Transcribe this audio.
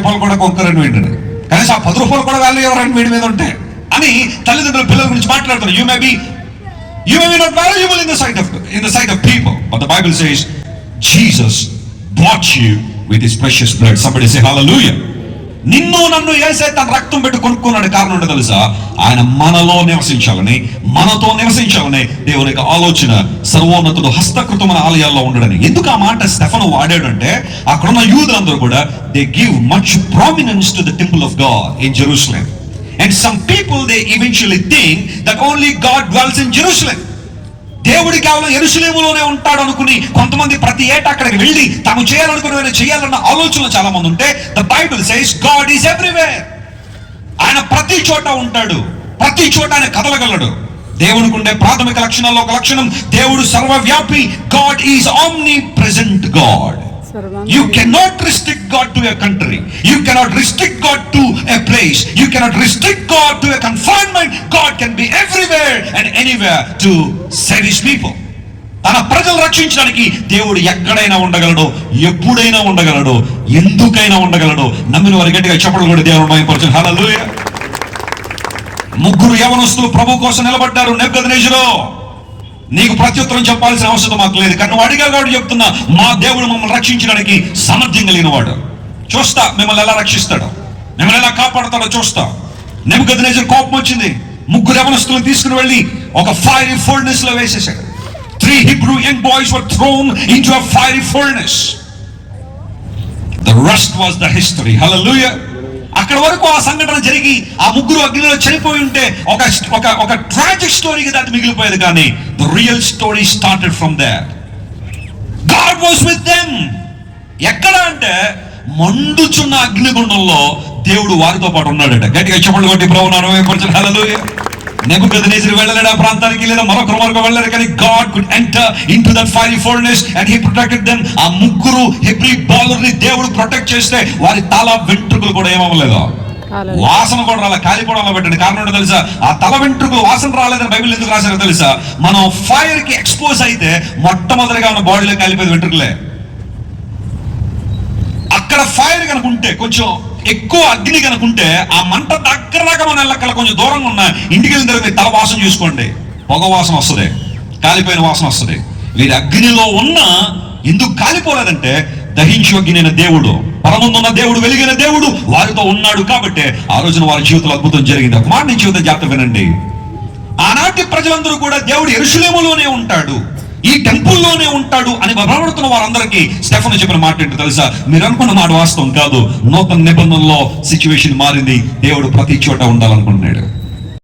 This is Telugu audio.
రూపాయలు కూడా కొనుక్కరండి ఏంటండి, కనీసం ఆ 10 రూపాయలు కూడా వాల్యూ ఎవరండి వీడి మీద ఉంటే అని తల్లిదండ్రుల పిల్లల గురించి మాట్లాడుతున్నారు. You may be not valuable in the sight of people, but the Bible says Jesus bought you with his precious blood. Somebody say hallelujah. నిన్ను నన్ను యేసే తన రక్తం పెట్టి కొనుక్కున్నాడు. కారణం ఏంటో తెలుసా? ఆయన మనలో నివసించాలని, మనతో నివసించాలని దేవుని యొక్క ఆలోచన. సర్వోన్నతుడు హస్తకృతమైన ఆలయాల్లో ఉండడని. ఎందుకు ఆ మాట స్టెఫను వాడాడంటే, అక్కడున్న యూదులందరూ కూడా they give much prominence to the temple of God in Jerusalem. And some people they eventually think that only God dwells in Jerusalem. దేవుడు కేవలం యెరూషలేములోనే ఉంటాడు అనుకుని కొంతమంది ప్రతి ఏటా అక్కడికి వెళ్ళి తాము చేయాలన్న ఆలోచనలు చాలా మంది ఉంటే, the Bible says God is everywhere. ఆయన ప్రతి చోట ఉంటాడు, ప్రతి చోట ఆయన కదలగలడు. దేవునికి ఉండే ప్రాథమిక లక్షణాల్లో ఒక లక్షణం, దేవుడు సర్వవ్యాపి. God is omnipresent God. You cannot restrict God to a country. You cannot restrict God to a place. You cannot restrict God to a confinement. God can be everywhere and anywhere to save his people. తన ప్రజలు రక్షించడానికి దేవుడు ఎక్కడైనా ఉండగలడు, ఎప్పుడైనా ఉండగలడు, ఎందుకైనా ఉండగలడు. నమ్మిన వారి గట్టిగా చెప్పడం కూడా దేవుడు మహిమపరచండి. హల్లెలూయా. 3 యవనస్తులు ప్రభు కోసం నిలబడ్డారు నెబుకద్నెజరు. నీకు ప్రత్యుత్తరం చెప్పాల్సిన అవసరం మాకు లేదు, కానీ నువ్వు అడిగా కాబట్టి చెప్తున్నా, మా దేవుడు మమ్మల్ని రక్షించడానికి సామర్థ్యం కలిగిన వాడు. చూస్తా మిమ్మల్ని ఎలా రక్షిస్తాడో, మిమ్మల్ని ఎలా కాపాడుతాడో చూస్తా. నెబుకద్నెజరు కోపం వచ్చింది. 3 యవనస్తులను తీసుకుని వెళ్ళి ఒక ఫైరీ ఫర్నెస్ లో వేసేసాడు. 3 Hebrew young boys were thrown into a fiery furnace. The rest was the history. Hallelujah. అక్కడ వరకు ఆ సంఘటన జరిగి ఆ 3 అగ్నిలో చనిపోయి ఉంటే ఒక ట్రాజిక్ స్టోరీగా దాన్ని మిగిలిపోయేది. కానీ the real story started from there. God was with them. ఎక్కడ అంటే మండుచున్న అగ్నిగుండంలో దేవుడు వారితో పాటు ఉన్నాడట. గట్టిగా చెప్పండి కొట్టి ప్రభువును మహిమపరచండి. హల్లెలూయా. నెబుకద్నెజరు వెళ్ళలేడు ఆ ప్రాంతానికి, లేదా మరొకరు వెళ్ళారు, కానీ God could enter into that fiery furnace and he protected them. ఆ 3 హెబ్రీ బాలుర్ని దేవుడు ప్రొటెక్ట్ చేస్తే వారి తల వెంట్రుకలు కూడా ఏమవ్వలేదు, వాసన కూడా రాలే, కాలిపోవడంలో పెట్టండి. కారణం ఏంటో తెలుసా? ఆ తల వెంట్రుకలు వాసన రాలేదని బైబిల్ ఎందుకు రాశారో తెలుసా? మనం ఫైర్ కి ఎక్స్పోజ్ అయితే మొట్టమొదటిగా ఉన్న బాడీలో కాలిపోయేది వెంట్రుకలే. అక్కడ ఫైర్ కనుకుంటే, కొంచెం ఎక్కువ అగ్ని కనుకుంటే, ఆ మంట దగ్గర దాకా మన వెళ్ళక్కల కొంచెం దూరంగా ఉన్న ఇంటికి వెళ్ళిన తర్వాత తల వాసన చూసుకోండి, పొగ వాసన వస్తుంది, కాలిపోయిన వాసన వస్తుంది. వీరి అగ్నిలో ఉన్న ఎందుకు కాలిపోలేదంటే, దహించు అగ్ని దేవుడు, పరమున్న దేవుడు, వెలిగిన దేవుడు వారితో ఉన్నాడు కాబట్టి ఆ రోజున వారి జీవితంలో అద్భుతం జరిగింది. ఒక మాట నుంచి జీవితం జాగ్రత్త వినండి. ఆనాటి ప్రజలందరూ కూడా దేవుడు యెరూషలేములోనే ఉంటాడు, ఈ టెంపుల్లోనే ఉంటాడు అని భ్రమపడుతున్న వారందరికీ స్టెఫను చెప్పిన మాట ఏంటో తెలుసా? మీరు అనుకున్న మాట వాస్తవం కాదు. నూతన నిబంధనలో సిచ్యువేషన్ మారింది. దేవుడు ప్రతి చోట ఉండాలనుకుంటున్నాడు.